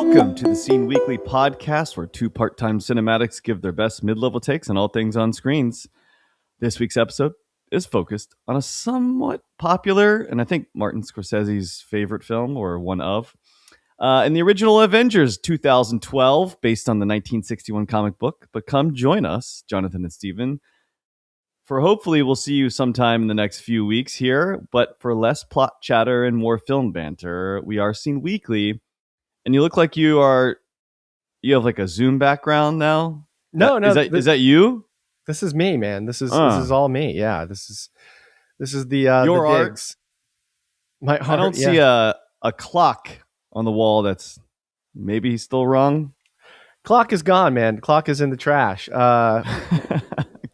Welcome to the Scene Weekly podcast, where two part-time cinematics give their best mid-level takes on all things on screens. This week's episode is focused on a somewhat popular, and I think Martin Scorsese's favorite film, or one of, in the original Avengers 2012, based on the 1961 comic book. But come join us, Jonathan and Steven, for hopefully we'll see you sometime in the next few weeks here, but for less plot chatter and more film banter. We are Scene Weekly. And you look like you have like a Zoom background now. No. Is that you? This is me, man. This is all me. Yeah. This is the your the art. digs. My art, I don't see a clock on the wall that's maybe still wrong. Clock is gone, man. The clock is in the trash.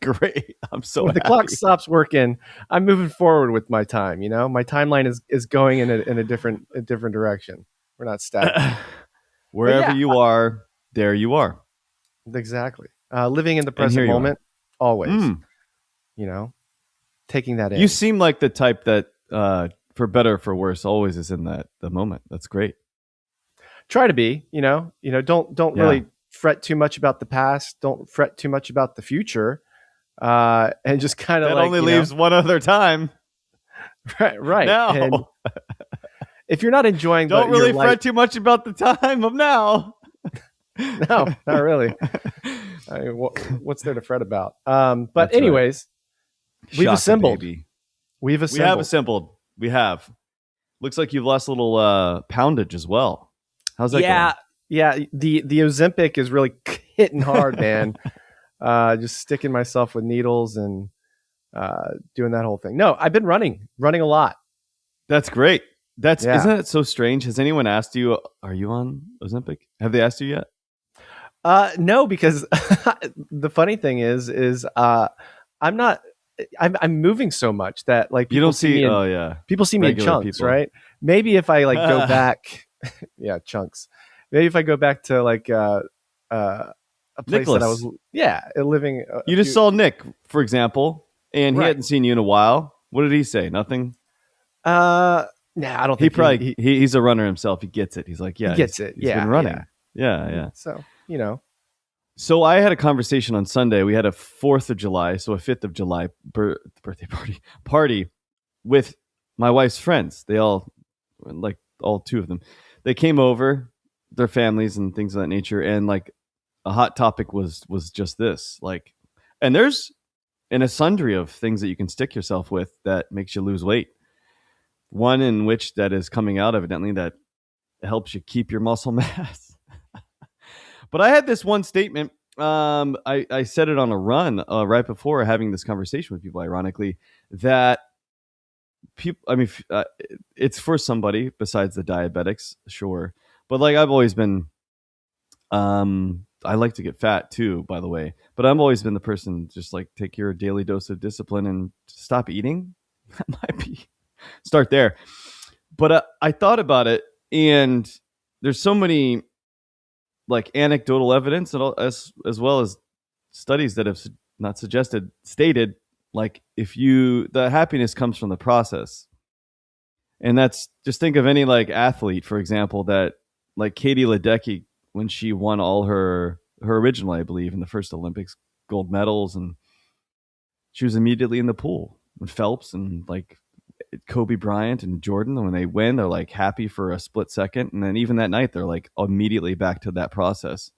Great. I'm so when happy. the clock stops working, I'm moving forward with my time. You know, my timeline is going in a different direction. We're not static. Wherever you are, there you are. Exactly. Living in the present moment, always. You know, taking that in. You seem like the type that, for better or for worse, always is in the moment. That's great. Try to be. You know. Don't really fret too much about the past. Don't fret too much about the future. And just kind of that only leaves one other time. Right. No. And if you're not enjoying, don't really fret too much about the time of now. No, not really. I mean, what's there to fret about? But anyways, we've assembled. We have assembled. We have. Looks like you've lost a little poundage as well. How's that going? Yeah. The Ozempic is really hitting hard, man. Just sticking myself with needles and doing that whole thing. No, I've been running a lot. That's great. Isn't that so strange? Has anyone asked you, are you on Ozempic? Have they asked you yet? No, because the funny thing is I'm not. I'm moving so much that like you don't see. People see me in chunks, right? Maybe if I like go back, chunks. Maybe if I go back to like a place Nicholas. that I was, living. You just saw Nick, for example, and he hadn't seen you in a while. What did he say? Nothing. I don't think he's a runner himself. He gets it. He's like, he gets it. He's been running. Yeah. So, So I had a conversation on Sunday. We had a 4th of July, so a 5th of July birthday party with my wife's friends. They all, like all two of them, they came over, their families and things of that nature. And like a hot topic was just this, like, and there's a sundry of things that you can stick yourself with that makes you lose weight. One in which that is coming out evidently that helps you keep your muscle mass. But I had this one statement. I said it on a run right before having this conversation with people, ironically, that people, it's for somebody besides the diabetics, sure. But like I've always been, I like to get fat too, by the way. But I've always been the person just like take your daily dose of discipline and stop eating. That might be. Start there. But I thought about it, and there's so many like anecdotal evidence and as well as studies that have not stated like the happiness comes from the process. And that's, just think of any like athlete, for example, that like Katie Ledecky, when she won all her original, I believe, in the first Olympics, gold medals, and she was immediately in the pool. And Phelps and like Kobe Bryant and Jordan, when they win, they're like happy for a split second, and then even that night they're like immediately back to that process.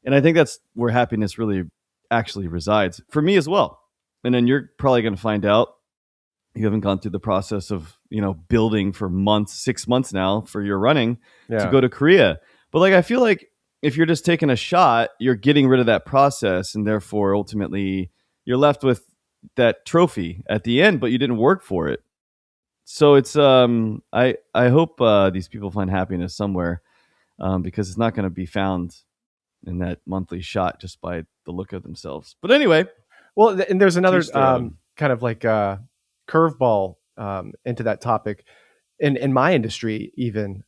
And I think that's where happiness really actually resides for me as well. And then you're probably going to find out, you haven't gone through the process of building for months, 6 months now for your running to go to Korea. But like I feel like if you're just taking a shot, you're getting rid of that process, and therefore ultimately you're left with that trophy at the end, but you didn't work for it. So it's I hope these people find happiness somewhere, because it's not going to be found in that monthly shot just by the look of themselves. But anyway, well, and there's another kind of like curveball into that topic. In my industry, even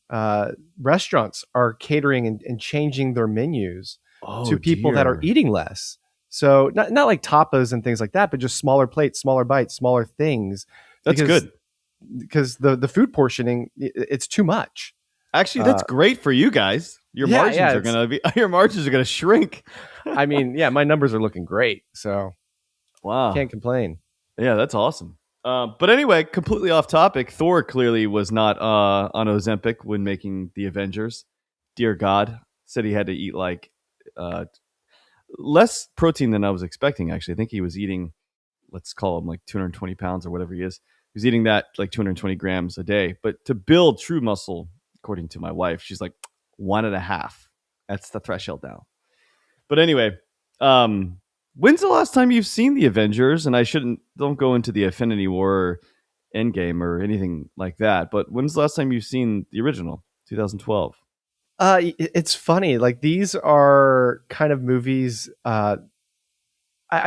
restaurants are catering and changing their menus to people that are eating less. So not like tapas and things like that, but just smaller plates, smaller bites, smaller things. That's good. Because the food portioning, it's too much. Actually, that's great for you guys. Your margins are gonna shrink. I mean, yeah, my numbers are looking great, so wow, can't complain. Yeah, that's awesome. But anyway, completely off topic. Thor clearly was not on Ozempic when making the Avengers. Dear God, said he had to eat like less protein than I was expecting. Actually, I think he was eating, let's call him like 220 pounds or whatever he is. He was eating that like 220 grams a day. But to build true muscle, according to my wife, she's like 1.5. That's the threshold now. But anyway, when's the last time you've seen the Avengers? And don't go into the Infinity War or Endgame or anything like that. But when's the last time you've seen the original, 2012? It's funny. Like, these are kind of movies. I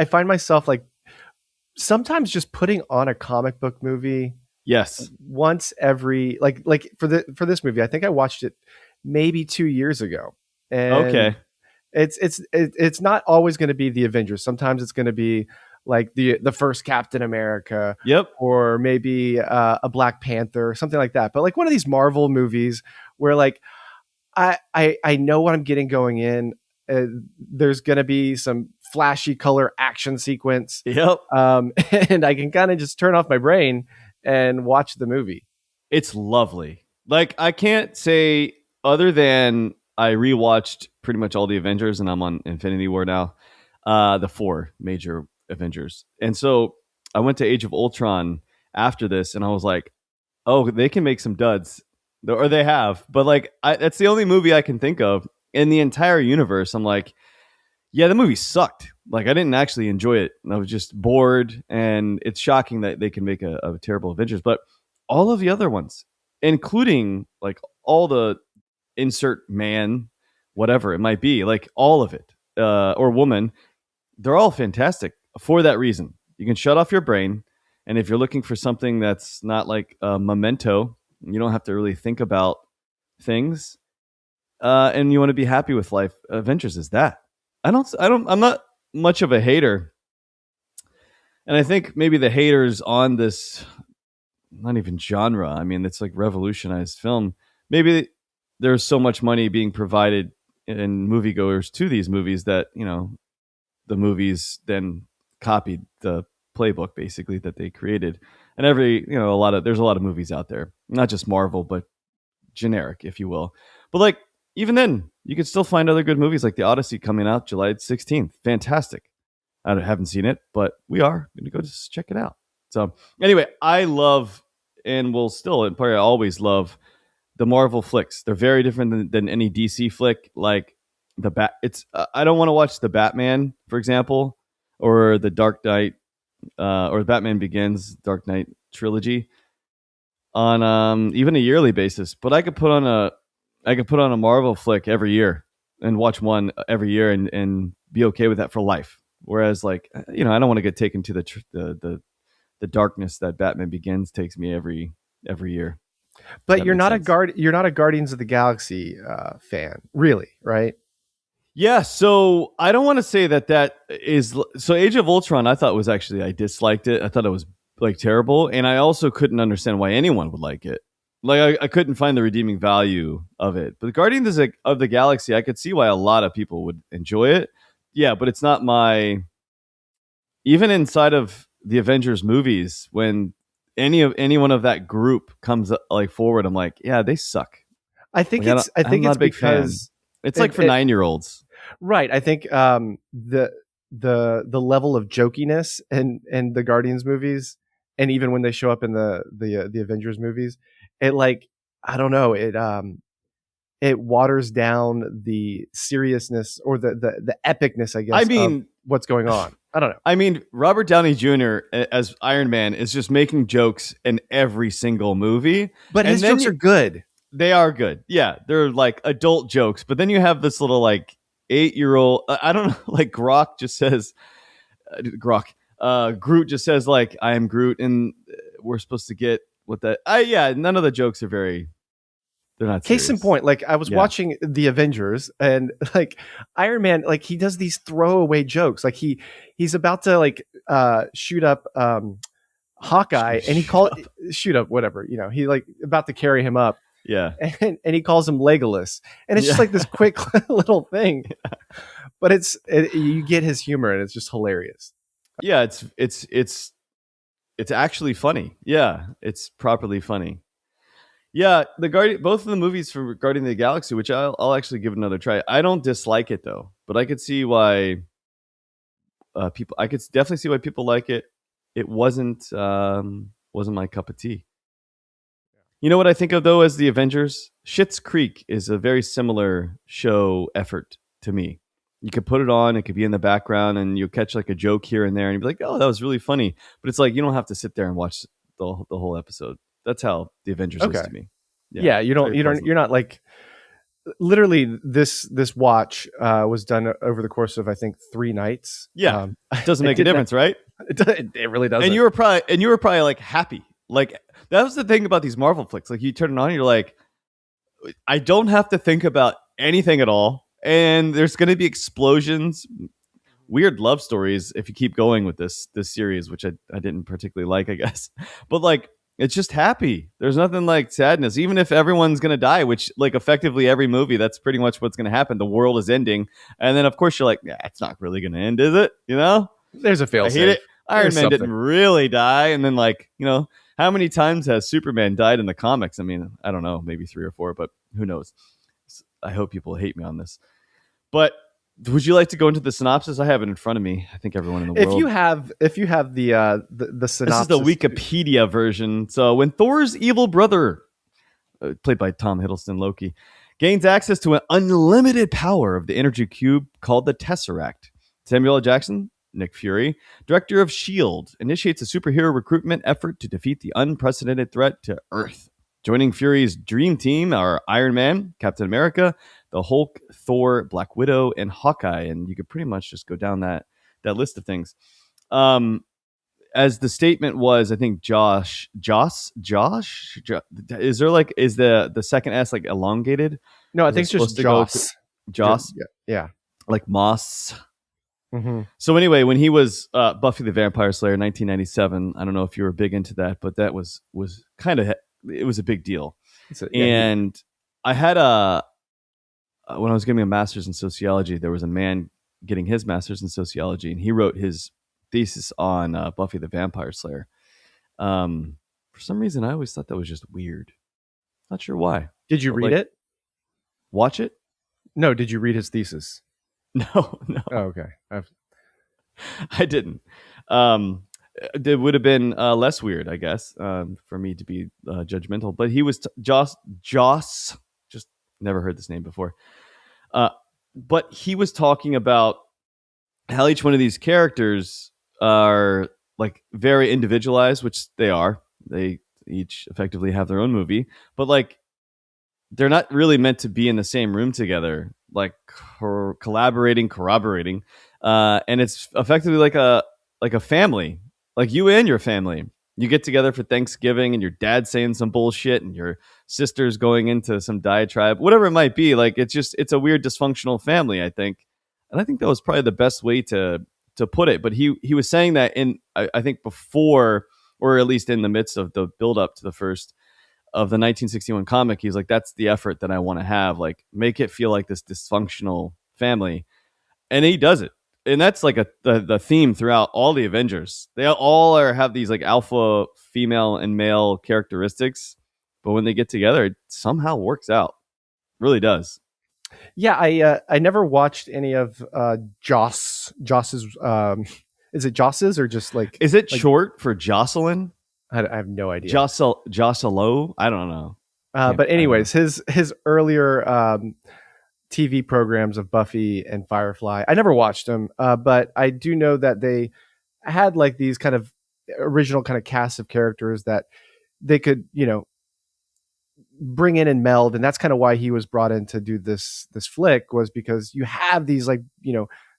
find myself like sometimes just putting on a comic book movie. Yes. Once every like for this movie, I think I watched it maybe 2 years ago. And okay. It's not always going to be the Avengers. Sometimes it's going to be like the first Captain America. Yep. Or maybe a Black Panther, something like that. But like one of these Marvel movies where like I know what I'm getting going in. There's going to be some flashy color action sequence. Yep. And I can kind of just turn off my brain and watch the movie. It's lovely. Like, I can't say other than I rewatched pretty much all the Avengers, and I'm on Infinity War now, the 4 major Avengers. And so I went to Age of Ultron after this, and I was like, oh, they can make some duds. Or they have. But like, that's the only movie I can think of in the entire universe. I'm like, yeah, the movie sucked. Like, I didn't actually enjoy it. I was just bored, and it's shocking that they can make a terrible Avengers. But all of the other ones, including like all the insert man, whatever it might be, like all of it, or woman, they're all fantastic for that reason. You can shut off your brain, and if you're looking for something that's not like a Memento, you don't have to really think about things, and you want to be happy with life, Avengers is that. I'm not much of a hater, and I think maybe the haters on this, not even genre, I mean, it's like revolutionized film. Maybe there's so much money being provided in moviegoers to these movies that, you know, the movies then copied the playbook basically that they created. And there's a lot of movies out there, not just Marvel, but generic, if you will. But like, even then, you can still find other good movies like The Odyssey coming out July 16th. Fantastic. I haven't seen it, but we are going to go just check it out. So anyway, I love, and will still, and probably always love, the Marvel flicks. They're very different than any DC flick. Like I don't want to watch the Batman, for example, or the Dark Knight, or Batman Begins, Dark Knight trilogy on even a yearly basis. But I could put on a Marvel flick every year and watch one every year and be okay with that for life. Whereas, like, you know, I don't want to get taken to the darkness that Batman Begins takes me every year. But you're not a Guardians of the Galaxy fan, really, right? Yeah, so I don't want to say that is... So Age of Ultron, I thought I disliked it. I thought it was like terrible, and I also couldn't understand why anyone would like it. Like, I couldn't find the redeeming value of it. But the Guardians of the Galaxy, I could see why a lot of people would enjoy it. Yeah, but it's not my... Even inside of the Avengers movies, when anyone of that group comes like forward, I'm like, yeah, they suck. I think it's because it's like for 9-year-olds, right? I think the level of jokiness and the Guardians movies, and even when they show up in the Avengers movies, it, like, I don't know, it waters down the seriousness or the epicness, I guess. I mean, of what's going on. I don't know. I mean, Robert Downey Jr. as Iron Man is just making jokes in every single movie. But his jokes are good. They are good. Yeah, they're like adult jokes. But then you have this little like 8-year-old, I don't know, like Groot just says, Groot just says like, I am Groot. And we're supposed to get what that, none of the jokes are very... They're not serious. Case in point, like, I was watching the Avengers, and like Iron Man, like, he does these throwaway jokes. Like he's about to like shoot up Hawkeye, and he shoot up whatever, you know, he like about to carry him up, Yeah. and he calls him Legolas, and it's just Yeah. like this quick little thing, but you get his humor, and it's just hilarious. Yeah, it's actually funny. Yeah, it's properly funny. Yeah, both of the movies for Guardian of the Galaxy, which I'll actually give another try. I don't dislike it though, but I could see why people. I could definitely see why people like it. It wasn't my cup of tea. You know what I think of though as the Avengers? Schitt's Creek is a very similar show effort to me. You could put it on, it could be in the background, and you'll catch like a joke here and there, and you'd be like, "Oh, that was really funny." But it's like you don't have to sit there and watch the whole episode. That's how the Avengers is Okay. to me. Yeah, you're not like literally this watch was done over the course of I think 3 nights. Yeah, it doesn't make a difference, right? It really doesn't. And you were probably like happy. Like that was the thing about these Marvel flicks. Like you turn it on, and you're like, I don't have to think about anything at all, and there's going to be explosions, weird love stories if you keep going with this series, which I didn't particularly like, I guess. But like it's just happy. There's nothing like sadness, even if everyone's gonna die, which like effectively every movie, that's pretty much what's gonna happen. The world is ending, and then of course you're like, yeah, it's not really gonna end, is it? You know? There's a fail. I hate it. Iron Man didn't really die, and then like how many times has Superman died in the comics? I mean, I don't know, maybe 3 or 4, but who knows? I hope people hate me on this. But would you like to go into the synopsis? I have it in front of me. I think everyone in the world. If you have the synopsis, this is the Wikipedia version. So when Thor's evil brother, played by Tom Hiddleston, Loki, gains access to an unlimited power of the energy cube called the Tesseract, Samuel L. Jackson, Nick Fury, director of S.H.I.E.L.D., initiates a superhero recruitment effort to defeat the unprecedented threat to Earth. Joining Fury's dream team are Iron Man, Captain America, the Hulk, Thor, Black Widow, and Hawkeye. And you could pretty much just go down that list of things. As the statement was, I think Josh, is there like, is the second S like elongated? No, I think it's just Joss. Joss? Yeah. Like Moss. Mm-hmm. So anyway, when he was Buffy the Vampire Slayer 1997, I don't know if you were big into that, but that was kind of, it was a big deal. And I had when I was getting a master's in sociology, there was a man getting his master's in sociology, and he wrote his thesis on Buffy the Vampire Slayer. For some reason, I always thought that was just weird. Not sure why. Did you read it? Watch it? No. Did you read his thesis? No. Oh, okay. I didn't. It would have been less weird, I guess, for me to be judgmental. But he was Joss. Just never heard this name before. But he was talking about how each one of these characters are like very individualized, which they are. They each effectively have their own movie, but like they're not really meant to be in the same room together, like collaborating, corroborating. And it's effectively like a family, like you and your family. You get together for Thanksgiving, and your dad's saying some bullshit, and your sister's going into some diatribe, whatever it might be. Like it's a weird dysfunctional family, I think. And I think that was probably the best way to put it. But he was saying that I think before, or at least in the midst of the build up to the first of the 1961 comic, he's like, that's the effort that I want to have. Like, make it feel like this dysfunctional family. And he does it. And that's like the theme throughout all the Avengers. They all have these like alpha female and male characteristics, but when they get together, it somehow works out. It really does. Yeah, I never watched any of Joss's. Is it Joss's or just like? Is it short for Jocelyn? I have no idea. Jocelyn? I don't know. But anyways, his earlier TV programs of Buffy and Firefly, I never watched them, but I do know that they had like these kind of original kind of cast of characters that they could, bring in and meld, and that's kind of why he was brought in to do this flick, was because you have these like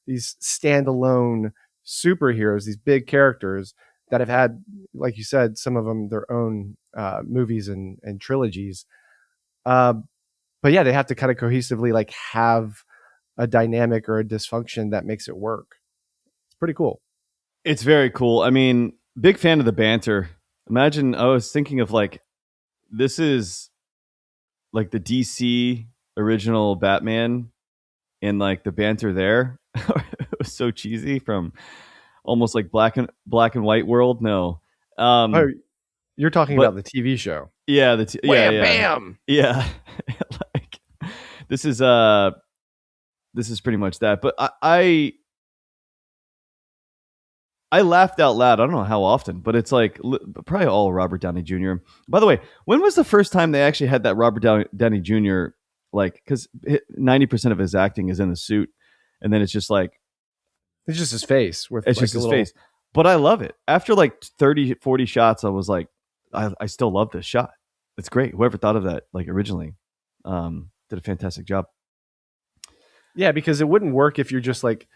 these standalone superheroes, these big characters that have had, like you said, some of them their own movies and trilogies. But yeah, they have to kind of cohesively like have a dynamic or a dysfunction that makes it work. It's pretty cool. It's very cool. I mean, big fan of the banter. Imagine, I was thinking of like, this is like the DC original Batman and like the banter there. It was so cheesy from almost like black and white world. No. Oh, you're talking But about the TV show. yeah, Wham bam. yeah. Like this is this is pretty much that. But I laughed out loud. I don't know how often, but it's like probably all Robert Downey Jr. By the way, when was the first time they actually had that Robert Downey Jr. like, because 90% of his acting is in the suit, and then it's just like it's just his face with it's like just his face. But I love it. After like 30, 40 shots, I was like, I still love this shot. It's great. Whoever thought of that like originally did a fantastic job. Yeah, because it wouldn't work if you're just like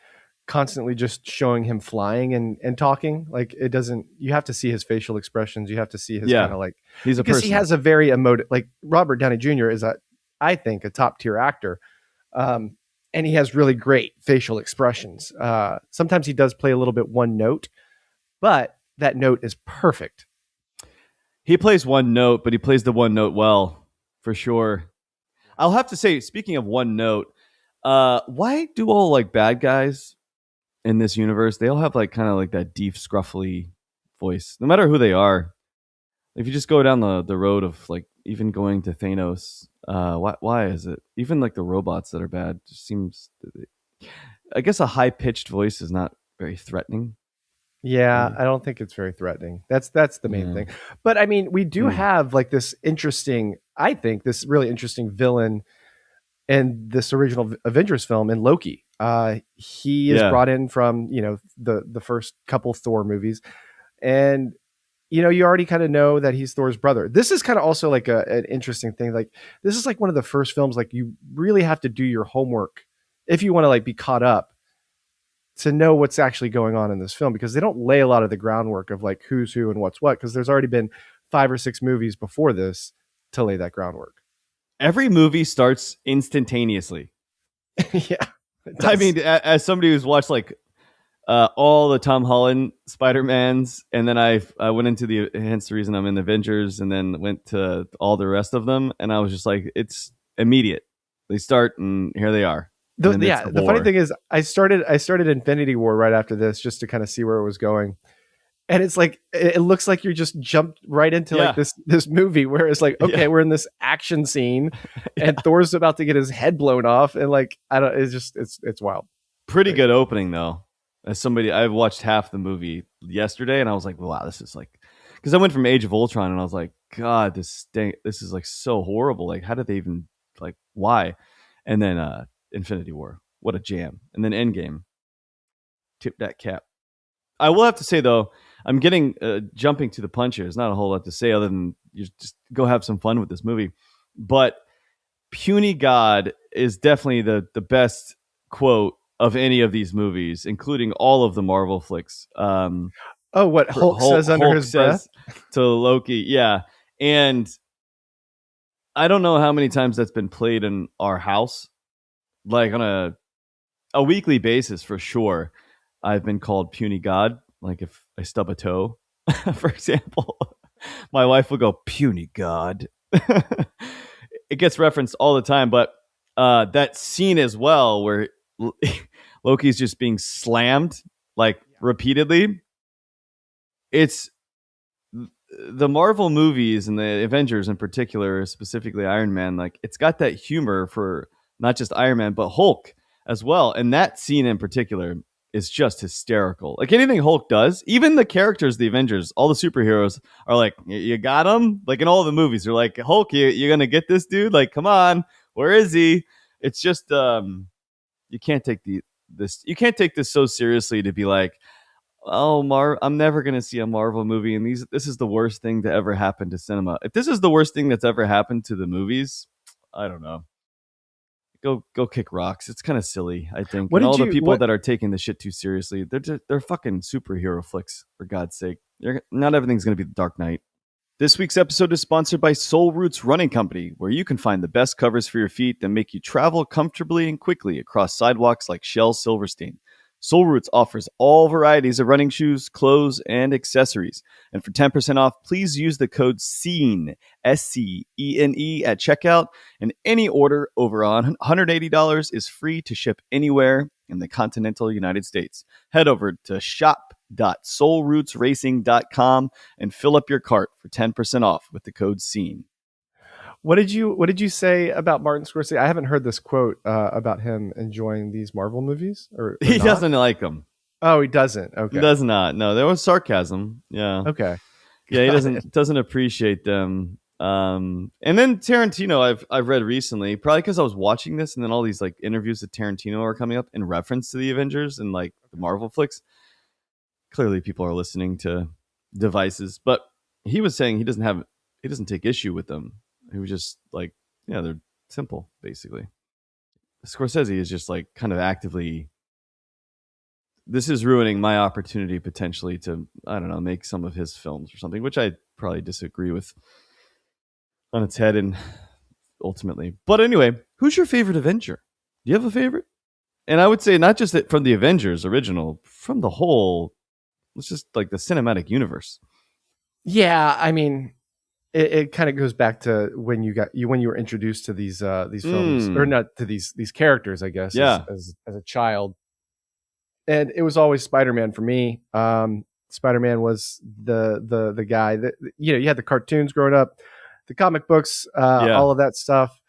constantly just showing him flying and talking. Like it doesn't, you have to see his facial expressions. You have to see his kind of like, he's a because person. he has a very emotive, like Robert Downey Jr. is I think a top tier actor. And he has really great facial expressions. Sometimes he does play a little bit one note, but that note is perfect. He plays one note, but he plays the one note well, for sure. I'll have to say, speaking of one note, why do all like bad guys in this universe, they all have like kind of like that deep, scruffly voice, no matter who they are? If you just go down the road of like even going to Thanos, why is it? Even like the robots that are bad just seems, I guess a high pitched voice is not very threatening. Yeah, I don't think it's very threatening. That's the main thing. But I mean, we do have like this interesting, I think this really interesting villain in this original Avengers film in Loki. He is brought in from, you know, the first couple Thor movies, and you know, you already kind of know that he's Thor's brother. This is kind of also like an interesting thing. Like this is like one of the first films, like you really have to do your homework if you want to like be caught up to know what's actually going on in this film, because they don't lay a lot of the groundwork of like who's who and what's what, because there's already been 5 or 6 movies before this to lay that groundwork. Every movie starts instantaneously. Yeah. I mean, as somebody who's watched like all the Tom Holland Spider-Mans, and then I went into hence the reason I'm in the Avengers, and then went to all the rest of them, and I was just like, it's immediate. They start, and here they are. The funny thing is, I started Infinity War right after this just to kind of see where it was going, and it's like it looks like you just jumped right into like this movie where it's like, okay, we're in this action scene, and Thor's about to get his head blown off, and like it's wild. Pretty good opening though. As somebody, I watched half the movie yesterday, and I was like, wow, this is like, because I went from Age of Ultron, and I was like, God, this is like so horrible. Like, how did they even, like, why? And then Infinity War, what a jam. And then Endgame, tip that cap. I will have to say though, I'm getting jumping to the punch here. There's not a whole lot to say other than you just go have some fun with this movie. But puny God is definitely the best quote of any of these movies, including all of the Marvel flicks. What Hulk says under his breath to Loki, yeah. And I don't know how many times that's been played in our house, like on a weekly basis for sure. I've been called puny God, like if I stub a toe, for example. My wife will go, puny God. It gets referenced all the time, but that scene as well where Loki's just being slammed like repeatedly. It's the Marvel movies and the Avengers in particular, specifically Iron Man, like it's got that humor for not just Iron Man, but Hulk as well. And that scene in particular is just hysterical. Like anything Hulk does, even the characters, the Avengers, all the superheroes are like, you got him? Like in all the movies, they're like, Hulk, you're going to get this dude? Like, come on, where is he? It's just, you can't take this so seriously to be like, oh, I'm never going to see a Marvel movie, and this is the worst thing to ever happen to cinema. If this is the worst thing that's ever happened to the movies, I don't know. Go kick rocks. It's kind of silly, I think. And all the people that are taking the shit too seriously, they're fucking superhero flicks, for God's sake. Not everything's going to be the Dark Knight. This week's episode is sponsored by Soul Roots Running Company, where you can find the best covers for your feet that make you travel comfortably and quickly across sidewalks like Shell Silverstein. Soul Roots offers all varieties of running shoes, clothes, and accessories. And for 10% off, please use the code SCENE, SCENE, at checkout. And any order over $180 is free to ship anywhere in the continental United States. Head over to shop.soulrootsracing.com and fill up your cart for 10% off with the code SCENE. What did you say about Martin Scorsese? I haven't heard this quote about him enjoying these Marvel movies, or He not? doesn't like them. Oh, he doesn't. Okay, He does not. No, there was sarcasm. Yeah. Okay. Yeah, he doesn't appreciate them. And then Tarantino, I've read recently, probably because I was watching this, and then all these like interviews with Tarantino are coming up in reference to the Avengers and like the Marvel flicks. Clearly, people are listening to devices, but he was saying he doesn't take issue with them. He was just like, yeah, they're simple, basically. Scorsese is just like kind of actively, this is ruining my opportunity potentially to, I don't know, make some of his films or something, which I probably disagree with on its head and ultimately. But anyway, who's your favorite Avenger? Do you have a favorite? And I would say not just from the Avengers original, from the whole, it's just like the cinematic universe. Yeah, I mean, it kind of goes back to when you were introduced to these films, or not to these characters, I guess. Yeah. As a child, and it was always Spider-Man for me. Spider-Man was the guy that, you had the cartoons growing up, the comic books, all of that stuff.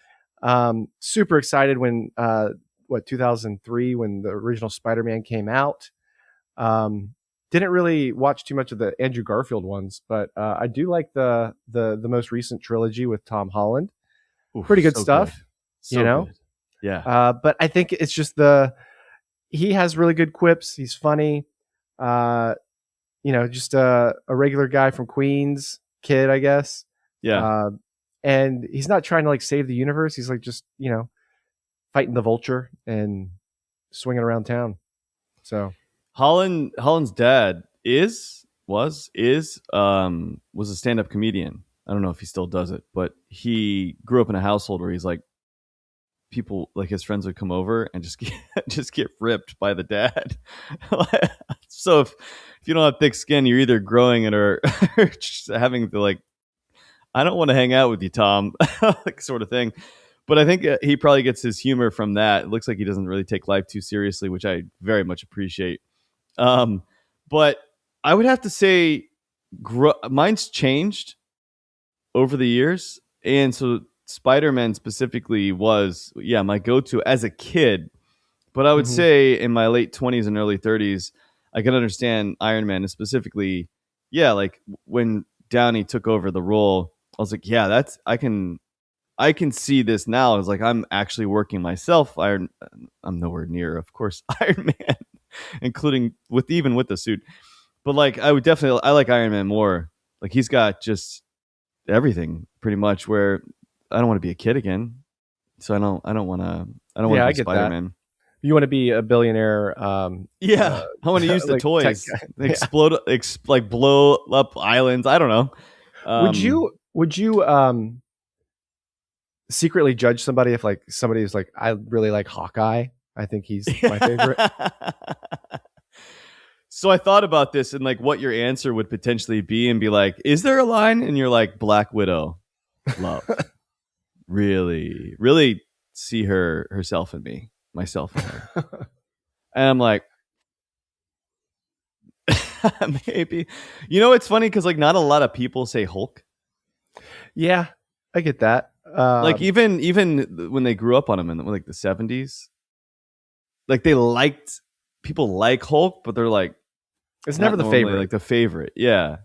Super excited when 2003, when the original Spider-Man came out. Didn't really watch too much of the Andrew Garfield ones, but I do like the most recent trilogy with Tom Holland. Oof, pretty good stuff, good. So good. Yeah. But I think it's just he has really good quips. He's funny. Just a regular guy from Queens, kid, I guess. Yeah. And he's not trying to like save the universe. He's like just, fighting the Vulture and swinging around town. So Holland's dad was a stand-up comedian. I don't know if he still does it, but he grew up in a household where he's like, people like his friends would come over and just get ripped by the dad. So if you don't have thick skin, you're either growing it or just having to like, I don't want to hang out with you, Tom, like sort of thing. But I think he probably gets his humor from that. It looks like he doesn't really take life too seriously, which I very much appreciate. But I would have to say mine's changed over the years. And so Spider-Man specifically was, my go-to as a kid. But I would say in my late 20s and early 30s, I can understand Iron Man, and specifically, like when Downey took over the role, I was like, I can see this now. It's like I'm actually working myself. I'm nowhere near, of course, Iron Man, including with the suit. But like I like Iron Man more. Like he's got just everything pretty much, where I don't want to be a kid again. So I don't want to be Spider-Man. You want to be a billionaire. I want to use the like toys. Explode, like blow up islands. I don't know. Would you secretly judge somebody if like somebody is like, I really like Hawkeye, I think he's my favorite? So I thought about this and like what your answer would potentially be, and be like, is there a line? And you're like, Black Widow, love. Really, really see herself in me, myself in her. And I'm like, maybe. It's funny because like not a lot of people say Hulk. Yeah, I get that. Like even when they grew up on him in like the 70s, like people like Hulk, but they're like, it's never the favorite. Like the favorite. Yeah.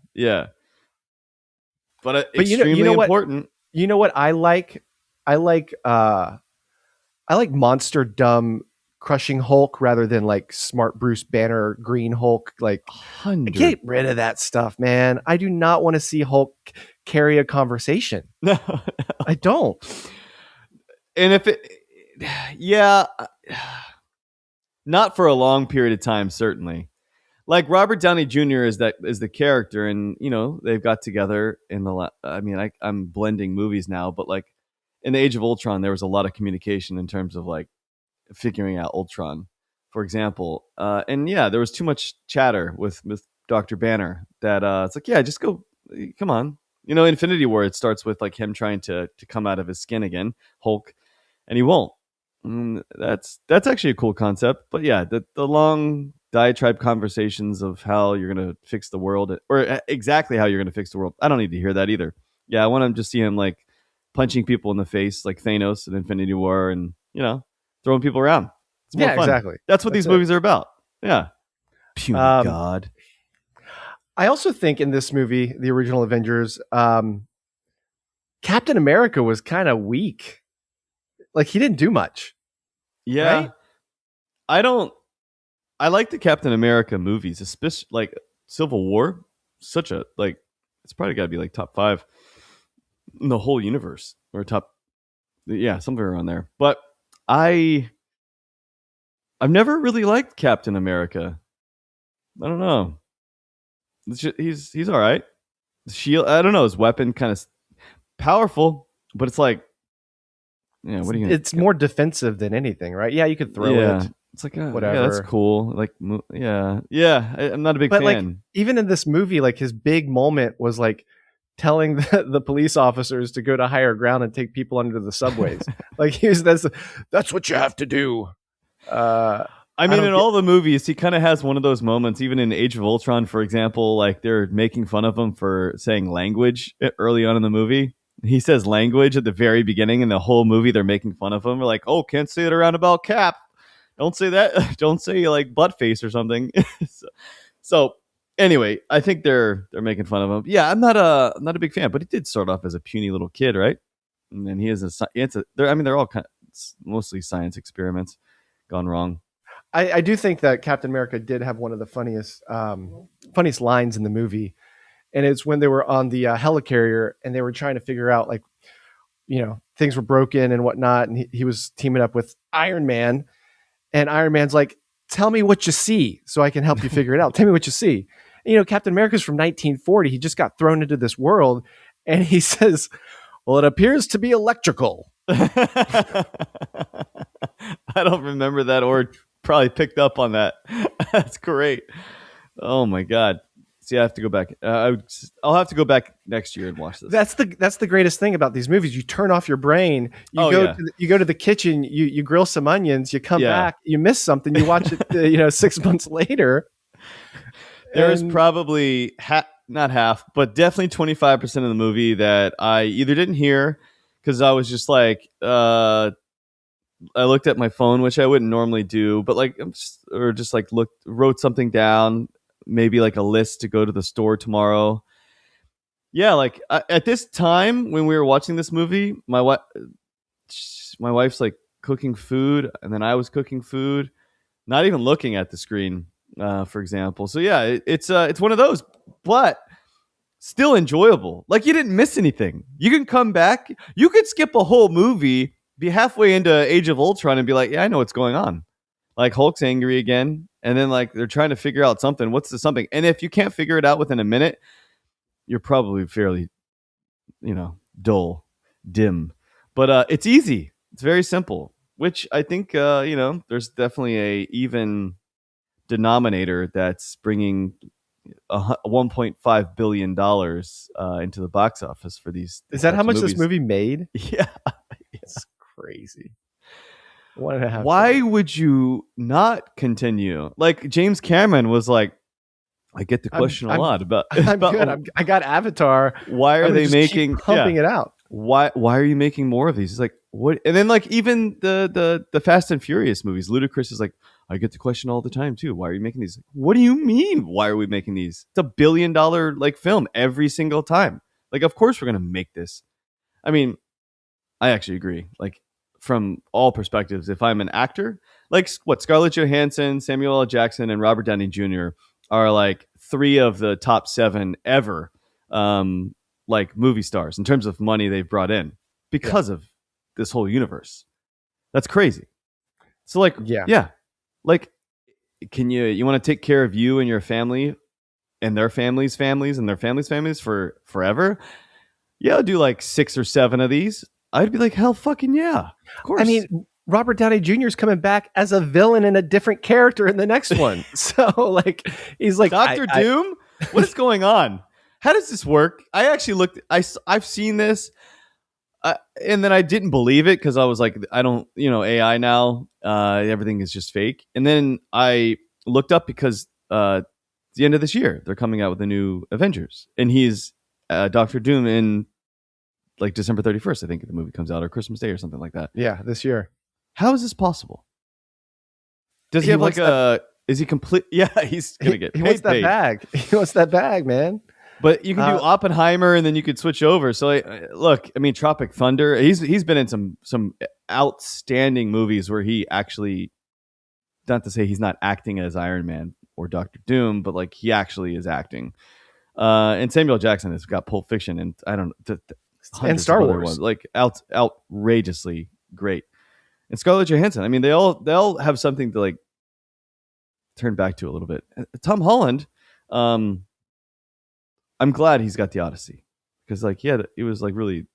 But extremely important. You know what I like? I like monster dumb crushing Hulk rather than like smart Bruce Banner green Hulk. Like 100. Get rid of that stuff, man. I do not want to see Hulk carry a conversation. No. I don't. And if not for a long period of time, certainly. Like Robert Downey Jr. is the character, and they've got together in I'm blending movies now, but like in the Age of Ultron, there was a lot of communication in terms of like figuring out Ultron. for example. And yeah, there was too much chatter with Dr. Banner that it's like, yeah, just go, come on. Infinity War, it starts with like him trying to come out of his skin again, Hulk, and he won't. That's actually a cool concept. But yeah, the long diatribe conversations of how you're going to fix the world, or exactly how you're going to fix the world, I don't need to hear that either. Yeah, I want to just see him like punching people in the face like Thanos in Infinity War, and throwing people around. It's more fun. Exactly. That's what these movies are about. Yeah. Puny God. I also think in this movie, the original Avengers, Captain America was kind of weak. Like, he didn't do much. Yeah. Right? I like the Captain America movies, especially like Civil War. It's probably got to be like top 5 in the whole universe, or somewhere around there. But I've never really liked Captain America. I don't know. He's all right. The shield, I don't know. His weapon kind of powerful, but it's like, yeah, what are you? It's more defensive than anything, right? Yeah, you could throw it. It's like whatever. Yeah, that's cool. Like, yeah. I'm not a big fan. Like, even in this movie, like his big moment was like telling the police officers to go to higher ground and take people under the subways. Like that's what you have to do. I mean, in all the movies, he kind of has one of those moments, even in Age of Ultron, for example, like they're making fun of him for saying language early on in the movie. He says language at the very beginning, and the whole movie they're making fun of him. They're like, oh, can't say it around about Cap. Don't say that. Don't say like butt face or something. So anyway, I think they're making fun of him. Yeah, I'm not a big fan, but he did start off as a puny little kid, right? And then they're all mostly science experiments gone wrong. I do think that Captain America did have one of the funniest lines in the movie, and it's when they were on the helicarrier and they were trying to figure out, like, things were broken and whatnot, and he was teaming up with Iron Man, and Iron Man's like, "Tell me what you see, so I can help you figure it out. Tell me what you see." And, Captain America's from 1940. He just got thrown into this world, and he says, "Well, it appears to be electrical." I don't remember that, or probably picked up on that. That's great. Oh my God. See, I have to go back. I'll have to go back next year and watch this. That's the greatest thing about these movies. You turn off your brain. You go to the kitchen. You grill some onions. You come back. You miss something. You watch it. 6 months later. There's probably not half, but definitely 25% of the movie that I either didn't hear because I was just like, I looked at my phone, which I wouldn't normally do, but like, wrote something down, maybe like a list to go to the store tomorrow. Yeah, like at this time when we were watching this movie, my wife's like cooking food, and then I was cooking food, not even looking at the screen, for example. So yeah, it's one of those, but still enjoyable. Like, you didn't miss anything. You can come back. You could skip a whole movie, be halfway into Age of Ultron, and be like, yeah, I know what's going on. Like, Hulk's angry again, and then like they're trying to figure out something. What's the something? And if you can't figure it out within a minute, you're probably fairly, dim. But it's easy. It's very simple, which I think there's definitely a even denominator that's bringing $1.5 billion into the box office for these. Is that how much this movie made? Yeah. It's crazy. 1.5. Why would you not continue? Like, James Cameron was like, I get the question a lot about. I'm good. I got Avatar. Why are they making pumping it out? Why are you making more of these? It's like, what? And then like even the Fast and Furious movies, Ludacris is like, I get the question all the time too. Why are you making these? What do you mean? Why are we making these? It's $1 billion like film every single time. Like, of course we're gonna make this. I mean, I actually agree. Like, from all perspectives, if I'm an actor, like Scarlett Johansson, Samuel L. Jackson, and Robert Downey Jr. are like 3 of the top 7 ever, like movie stars in terms of money they've brought in because of this whole universe. That's crazy. So like, like, can you want to take care of you and your family and their families and their families for forever? Yeah, I'll do like 6 or 7 of these. I'd be like, hell fucking yeah. Of course. I mean, Robert Downey Jr. is coming back as a villain in a different character in the next one. So like, he's like Doctor Doom. What is going on? How does this work? I actually looked. I've seen this, and then I didn't believe it because I was like, I don't, AI now. Everything is just fake. And then I looked up because the end of this year they're coming out with a new Avengers, and he's Doctor Doom in like December 31st. I think the movie comes out, or Christmas Day or something like that. Yeah, this year. How is this possible? Does he have like a? Is he complete? Yeah, he's gonna get. He wants that bag. He wants that bag, man. But you can do Oppenheimer, and then you could switch over. So look, I mean, Tropic Thunder. He's been in some outstanding movies where he actually, not to say he's not acting as Iron Man or Doctor Doom, but like he actually is acting. And Samuel Jackson has got Pulp Fiction, and I don't and Star Wars ones, like outrageously great. And Scarlett Johansson. I mean, they all have something to like turn back to a little bit. Tom Holland. I'm glad he's got the Odyssey because like he was like really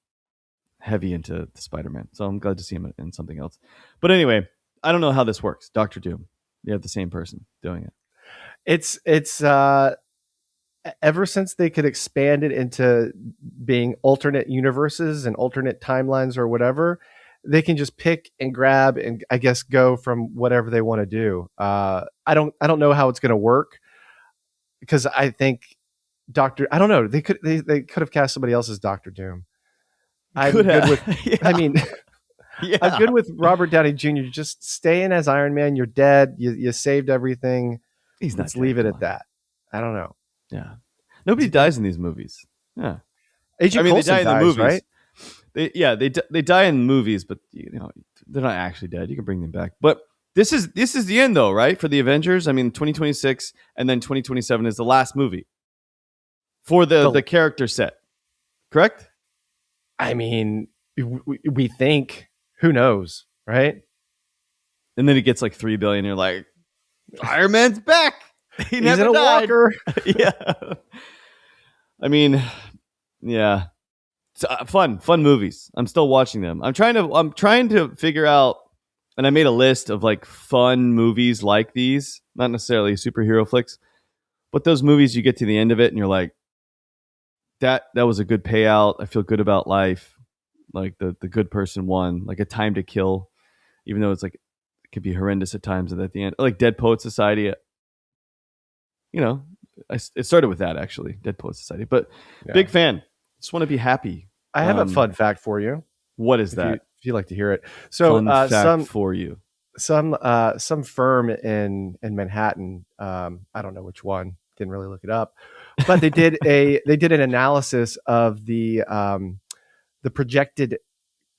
heavy into the Spider-Man. So I'm glad to see him in something else. But anyway, I don't know how this works. Doctor Doom. You have the same person doing it. It's ever since they could expand it into being alternate universes and alternate timelines or whatever, they can just pick and grab and I guess go from whatever they want to do. I don't know how it's going to work because I think I don't know. They could have cast somebody else as Doctor Doom. I'm good with. Yeah. I mean, yeah. I'm good with Robert Downey Jr. Just stay in as Iron Man. You're dead. You saved everything. Let's leave it at that. I don't know. Yeah, nobody dies in these movies. Yeah, Agent Coulson they die dies, in the movies, right? They die in movies, but they're not actually dead. You can bring them back. But this is the end, though, right? For the Avengers. I mean, 2026 and then 2027 is the last movie for the character set, correct? I mean, we think. Who knows, right? And then it gets like $3 billion. You're like, Iron Man's back. He's never in a died. walker. Yeah. I mean, yeah. Fun movies. I'm still watching them. I'm trying to figure out, and I made a list of like fun movies like these, not necessarily superhero flicks, but those movies you get to the end of it and you're like, that was a good payout. I feel good about life. Like the good person won. Like A Time to Kill, even though it's like it could be horrendous at times. And at the end, like Dead Poet Society. It started with that actually, Dead Poet Society. But big fan. Just want to be happy. I have a fun fact for you. What is that? If you like to hear it. So fun fact for you. Some firm in Manhattan. I don't know which one. Didn't really look it up, but they did an analysis of the projected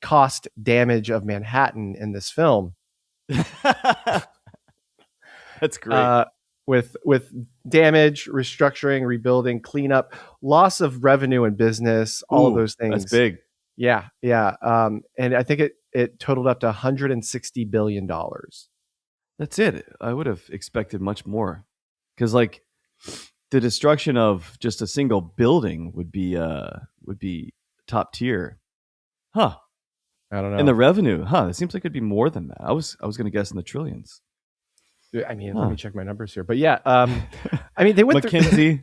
cost damage of Manhattan in this film. That's great. With damage, restructuring, rebuilding, cleanup, loss of revenue and business, all of those things. That's big. Yeah. And I think it totaled up to $160 billion. That's it. I would have expected much more because like the destruction of just a single building would be top tier. Huh. I don't know. And the revenue, it seems like it'd be more than that. I was going to guess in the trillions. I mean, let me check my numbers here. But yeah, I mean, they went McKinsey.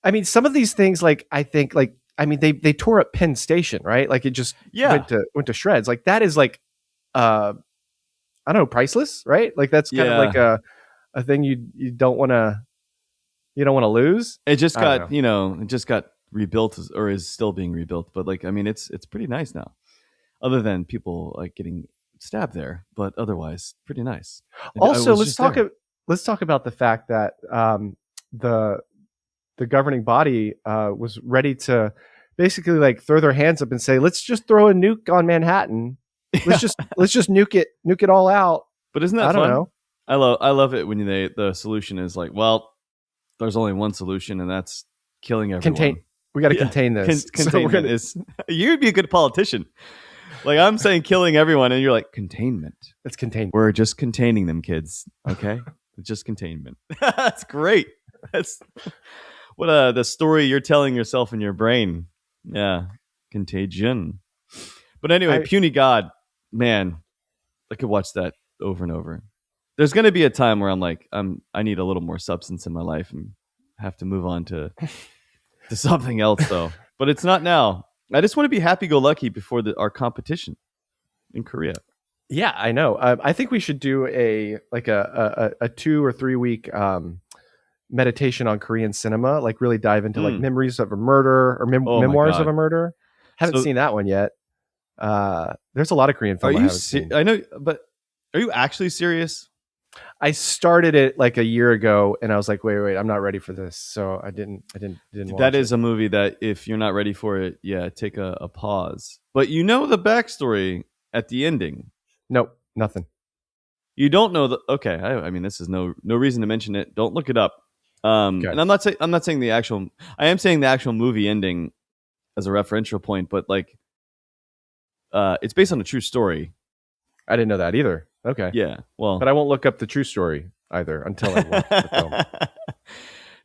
I mean, some of these things, like I think, like I mean, they tore up Penn Station, right? Like it just went to shreds. Like that is like, I don't know, priceless, right? Like that's kind of like a thing you don't want to lose. It just got rebuilt or is still being rebuilt. But like, I mean, it's pretty nice now, other than people like getting stabbed there, but otherwise pretty nice. Also, let's talk about the fact that the governing body was ready to basically like throw their hands up and say, let's just throw a nuke on Manhattan. Let's just nuke it all out. But isn't that fun? I don't know. I love it when the solution is like, well, there's only one solution, and that's killing everyone. We got to contain this. Containment is. You'd be a good politician. Like I'm saying, killing everyone, and you're like containment. It's containment. We're just containing them, kids. Okay, just containment. That's great. That's what the story you're telling yourself in your brain. Yeah, contagion. But anyway, Puny God, man, I could watch that over and over. There's going to be a time where I'm like, I need a little more substance in my life and have to move on to something else though. But it's not now. I just want to be happy-go-lucky before our competition in Korea. Yeah, I know. I think we should do a 2 or 3 week meditation on Korean cinema. Like really dive into like Memories of a Murder or Memoirs of a Murder. Haven't seen that one yet. There's a lot of Korean film I haven't seen. I know, but are you actually serious? I started it like a year ago, and I was like, wait, I'm not ready for this, so I didn't. That is a movie that if you're not ready for it, yeah, take a pause. But you know the backstory at the ending. Nope, nothing. You don't know the okay. I mean, this is no reason to mention it. Don't look it up. Okay. And I'm not saying the actual. I am saying the actual movie ending as a referential point, but like, it's based on a true story. I didn't know that either. Okay. Yeah. Well, but I won't look up the true story either until I watch the film.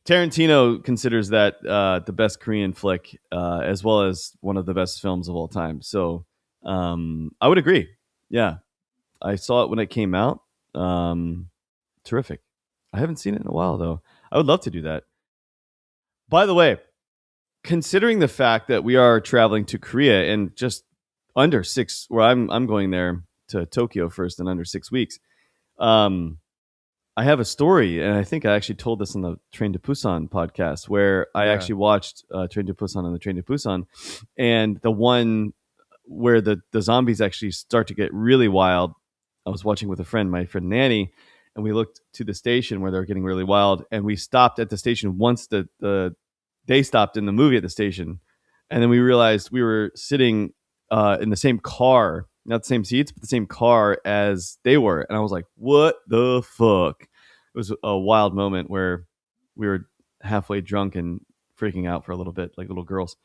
Tarantino considers that the best Korean flick, as well as one of the best films of all time. So I would agree. Yeah. I saw it when it came out. Terrific. I haven't seen it in a while, though. I would love to do that. By the way, considering the fact that we are traveling to Korea in just under 6, where I'm going there to Tokyo first in under 6 weeks. I have a story, and I think I actually told this on the Train to Busan podcast, where I actually watched Train to Busan on the Train to Busan, and the one where the zombies actually start to get really wild. I was watching with a friend, my friend Nanny, and we looked to the station where they were getting really wild, and we stopped at the station once they stopped in the movie at the station, and then we realized we were sitting in the same car, not the same seats, but the same car as they were. And I was like, what the fuck? It was a wild moment where we were halfway drunk and freaking out for a little bit, like little girls.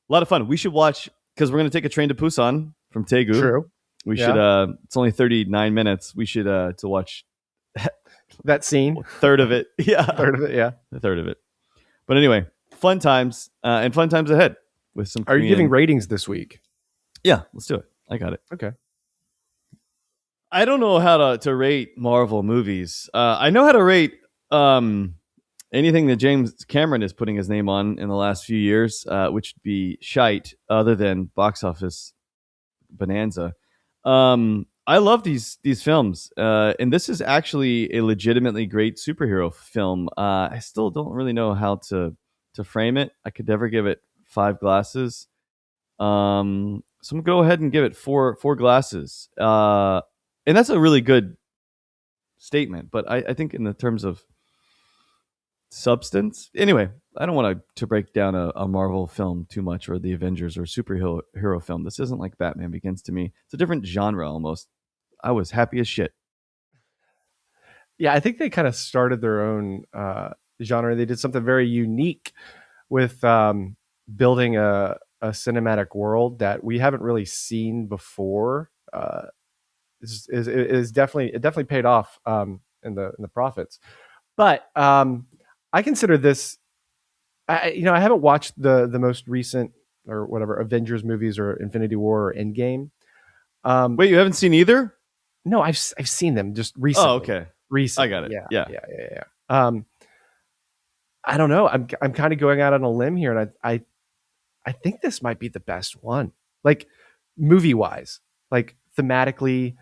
A lot of fun. We should watch, because we're going to take a train to Busan from Daegu. True. We should, it's only 39 minutes. We should, to watch that scene. A third of it. Yeah. A third of it. Yeah. A third of it. But anyway, fun times and fun times ahead with some Are you giving ratings this week? Yeah, let's do it. I got it. Okay. I don't know how to rate Marvel movies. I know how to rate anything that James Cameron is putting his name on in the last few years, which would be shite, other than box office bonanza. I love these films, and this is actually a legitimately great superhero film. I still don't really know how to frame it. I could never give it 5 glasses. So I'm gonna go ahead and give it four glasses. And that's a really good statement, but I think in the terms of substance, anyway, I don't want to break down a Marvel film too much, or the Avengers or superhero film. This isn't like Batman Begins to me. It's a different genre almost. I was happy as shit. Yeah, I think they kind of started their own genre. They did something very unique with building a cinematic world that we haven't really seen before. It definitely paid off in the profits. But I consider this. I haven't watched the most recent or whatever Avengers movies or Infinity War or Endgame. Wait, you haven't seen either? No, I've seen them just recently. Oh, okay. Recently. I got it. Yeah. I don't know. I'm kind of going out on a limb here, and I think this might be the best one. Like movie wise, like thematically,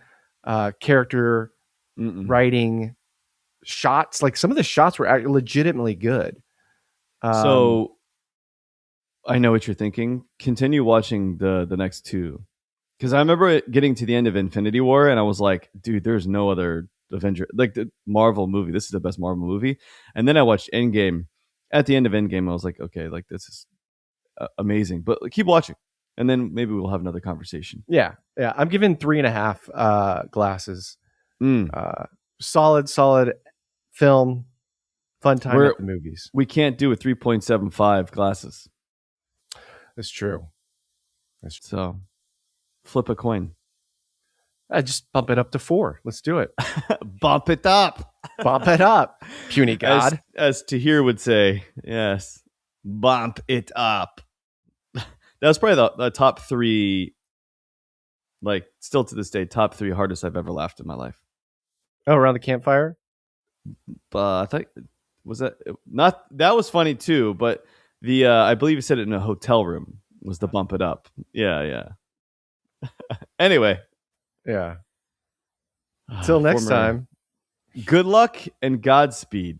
character writing, shots. Like some of the shots were legitimately good. So I know what you're thinking. Continue watching the next two, because I remember getting to the end of Infinity War and I was like, dude, there's no other Avenger, like the Marvel movie. This is the best Marvel movie. And then I watched Endgame. At the end of Endgame, I was like, okay, like this is amazing. But keep watching, and then maybe we'll have another conversation. Yeah. I'm giving 3.5 glasses. Solid film. Fun time at the movies. We can't do a 3.75 glasses. That's true. So flip a coin. I just bump it up to 4. Let's do it. Bump it up. Bump it up. Puny God. As Tahir would say, yes. Bump it up. That was probably the top 3 Like, still to this day, top 3 hardest I've ever laughed in my life. Oh, around the campfire? I thought, was that not, that was funny too, but the I believe you said it in a hotel room was the bump it up. Yeah. Anyway. Yeah. Till next time. Good luck and Godspeed.